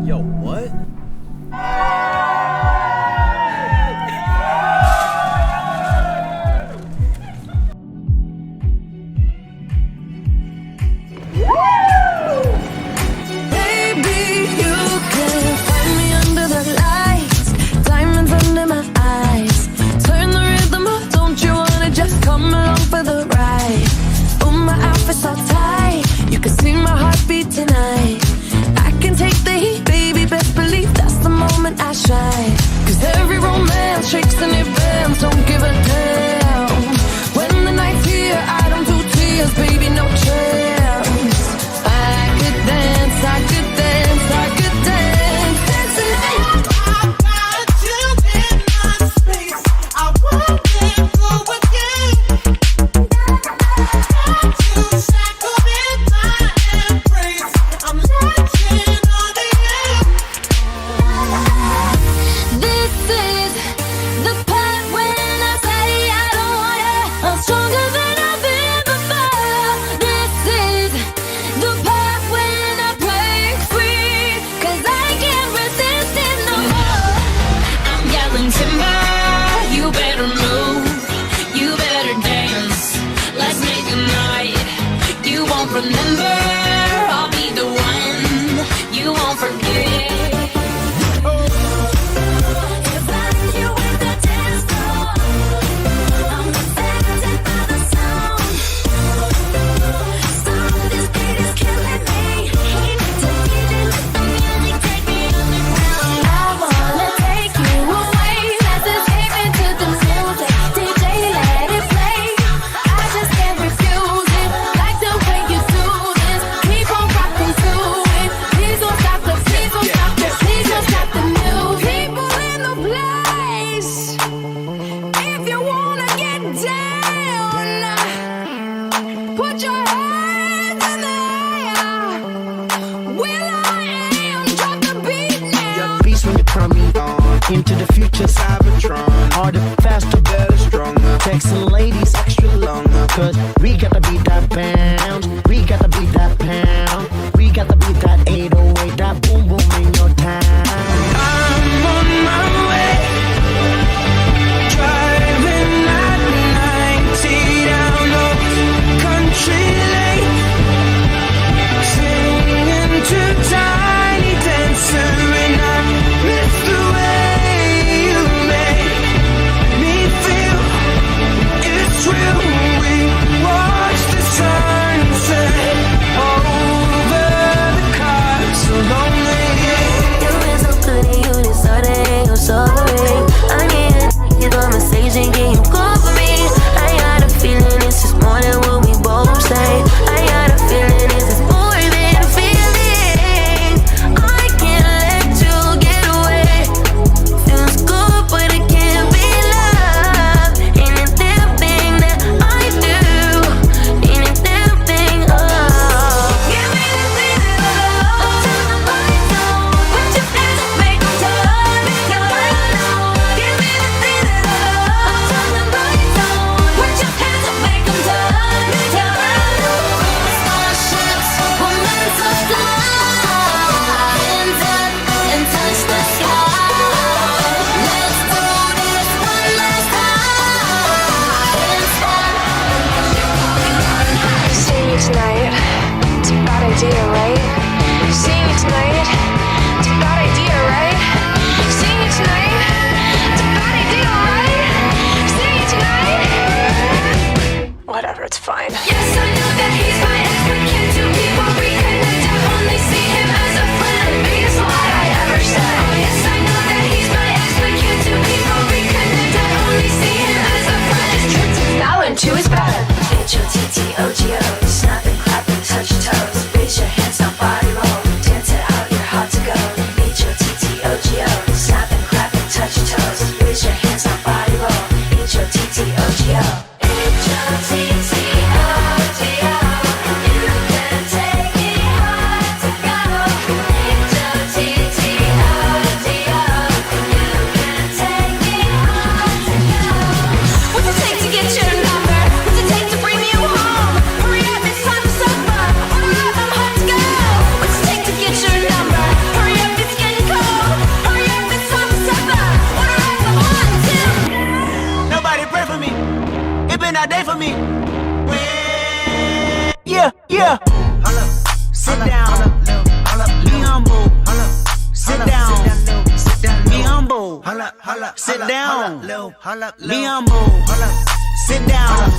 Yo, what? Tonight I can take the heat, baby, best believe that's the moment I shine. Cause every romance shakes and it bends, don't give a damn. When the night's here, I don't do tears, baby, no chance. I could dance, I could dance, I could dance, dancing. I got you in my space, I won't let go again. Got you shackled in my embrace, I'm latching on to you. This is the part when I say I don't want you. I'm stronger than I've been before. This is the part when I break free, cause I can't resist it no more. I'm yelling timber, you better move, you better dance. Let's make a night you won't remember. I'll be the one you won't forget. Into the future, Cybertron. Harder, faster, better, stronger. Texting ladies extra longer. Cause we gotta beat that pound. We gotta beat that pound. We gotta beat that 808. That boom boom in your town. I'm on my way. Driving at 90 down the country lane. Singing to Tiny Dancer. And I miss the way. We watch the sunset over the castle lonely. You been so good and you decided ain't no sorry. I need a conversation, can you call for me? I got a feeling this is more than what we both say. I got a feeling this is more than a feeling. I can't let you get away. Feels good but it can't be love. Ain't a damn thing that I do. Ain't a damn thing, oh. Give me the thing that I love. Turn the lights on. Put your hands up, make them touch. Give me the thing that I love. Turn the lights on. Put your hands up, make them touch. Starships were meant to fly. Hands up and touch the sky. Let's do this one last time. Seeing you tonight, it's a bad idea, right? Seeing you tonight, it's a bad idea, right? Seeing you tonight, it's a bad idea, right? Seeing you tonight. Whatever, it's fine. Yes, I know that he's my ex, but can two people reconnect? I only see him as a friend. Biggest lie I ever said. Oh, yes, I know that he's my ex, but can two people reconnect? I only see him as a friend. His trip to Fallon 2 is better. H-O-T-T-O-G-O. Snap and clap and touch your toes. Raise your hands, now body roll. Dance it out, you're hot to go. H-O-T-T-O-G-O. Snap and clap and touch your toes. Raise your hands, now body roll. H-O-T-T-O-G-O. H-O-T-T-O-G-O. Yeah, yeah. Sit down. Be humble. Sit down. Be humble. Sit down. Be humble. Sit down.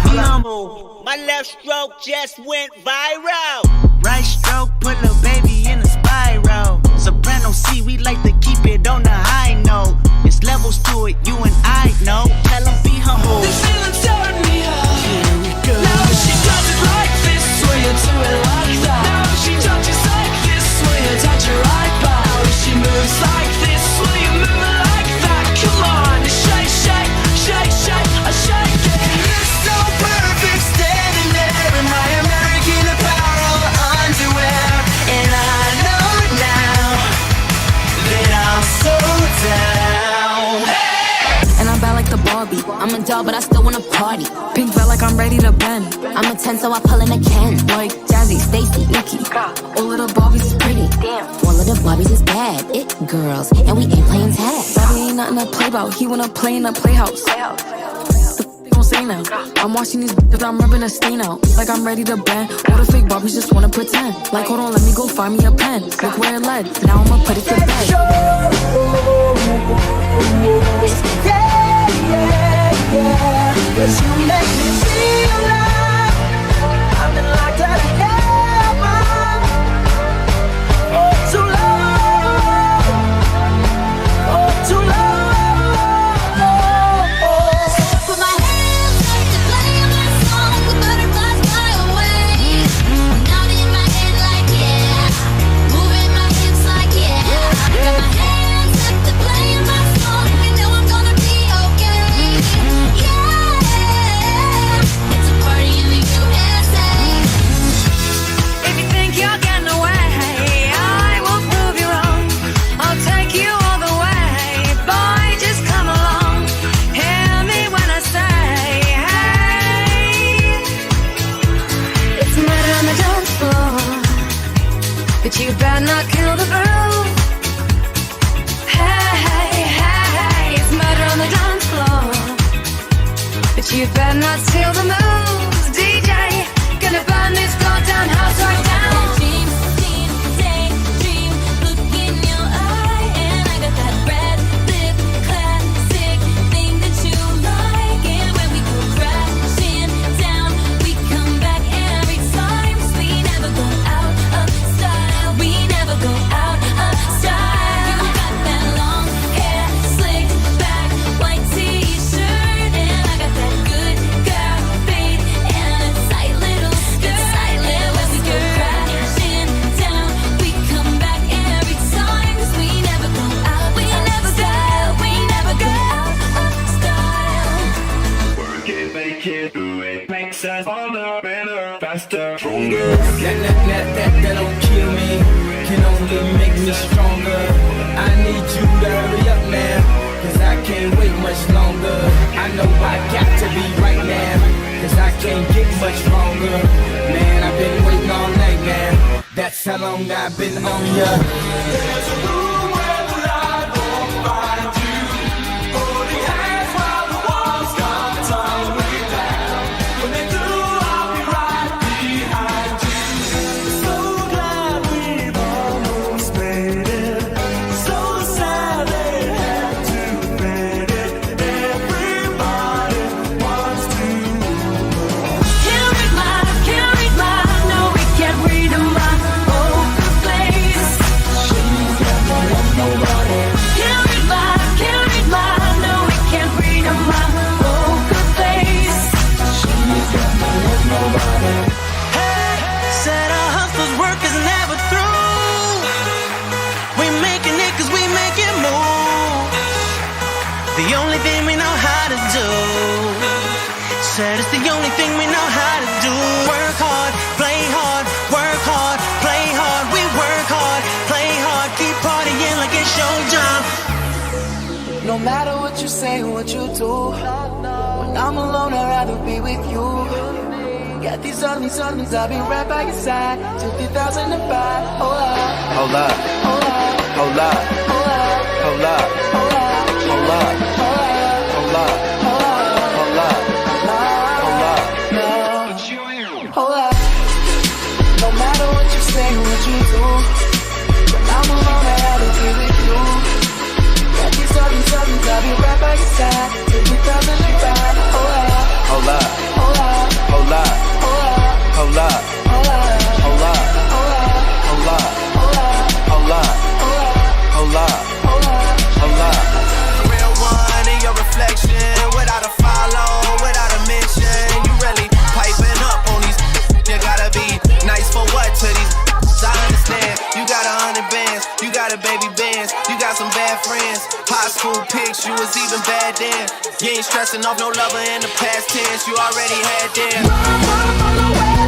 Be humble. My left stroke just went viral. Right stroke put a baby in a spiral. Soprano C, we like to keep it on the high note. It's levels to it, you and I know. Tell them be humble. This feeling's tearing me up. Here we go. Now she does it like this, will you do it like that? Now she touches like this, will you touch her right back? Now she moves like this, will you move it like that? Come on, shake, shake, shake, shake, shake it. It's so perfect, standing there in my American Apparel underwear, and I know now that I'm so down. And I'm bad like the Barbie. I'm a doll, but I still wanna party. Pink felt like I'm ready to bend. I'm a 10, so I pull in a Ken. Like Jazzy, Stacy, Nikki. All of the Barbies is pretty. Damn. All of the Barbies is bad. It girls, and we ain't playing tag. Bobby ain't nothing to play about. He wanna play in the playhouse. They gon' say now. I'm watching these bitches, I'm rubbing a stain out. Like I'm ready to bend. All the fake Barbies just wanna pretend. Like hold on, let me go find me a pen. Look where it led. Now I'ma put it to bed. Cause you make me feel like I've been locked out of heaven for too long, for too long. Put my hands up to play my song, the butterflies fly away. Nodding in my head like yeah, moving my hips like yeah. Got my hands up to play my song, and know I'm gonna be okay. Yeah, it's a party in the USA. If you think you're getting away, I will prove you wrong. I'll take you all the way. Boy, just come along. Hear me when I say, hey. It's murder on the dance floor, but you better not kill the groove. Hey, hey, hey, it's murder on the dance floor, but you better not steal the moves. DJ, gonna burn this goddamn house right down. Dream, dream, daydream, look in your eye, and I got that red lip classic thing that you like. And when we go crashing down, we come back every time. 'Cause we never go out of style. We never go out of style. You got that long hair, slicked back, white t-shirt, and I got that good girl fade and a tight little skirt. And when we go crashing down, we come back every time. 'Cause we never go out of style. We never go out of style. Work it, make it, do it. Makes us harder, better, faster, stronger. That don't kill me, can only make me stronger. I need you to hurry up now, cause I can't wait much longer. I know I got to be right now, cause I can't get much longer. Man, I've been waiting all night now, that's how long I've been on ya. There's a room where the light won't find you, holding hands while the walls come tumbling down. When they do, I'll be right behind you. So glad we've almost made it, so sad they had to fade it. Everybody wants to Can't read my, no, we can't read my poker face. nobody. Can't read my, no, we can't read my poker face. Nobody. Said our hustler's work is never through. We making it 'cause we make it move. The only thing we know how to do. Said it's the only thing we know how to do. Work hard, play hard, work hard, play hard. We work hard, play hard, keep partying like it's your job. No matter what you say or what you do, when I'm alone, I'd rather be with you. Got these ugly songs, I'll be right by your side till 2005. Hold up, Hold up, hold up, hold up, hold up, hold up, hold up, hold up, hold up, hold up, hold up, hold up, hold up. hold up. something, I'll be right by your side. Till 2005. Hold up, hold up, hold up, hold up, hold up, hold up, hold up, hold up, hold up, hold up. Real one in your reflection, without a follow, without a mention. You really piping up on these. You gotta be nice for what to these. I understand. You got 100 bands, you got a baby bands, you got some bad friends. High school pics, you was even bad then. You ain't stressing off no lover in the past tense, you already had them.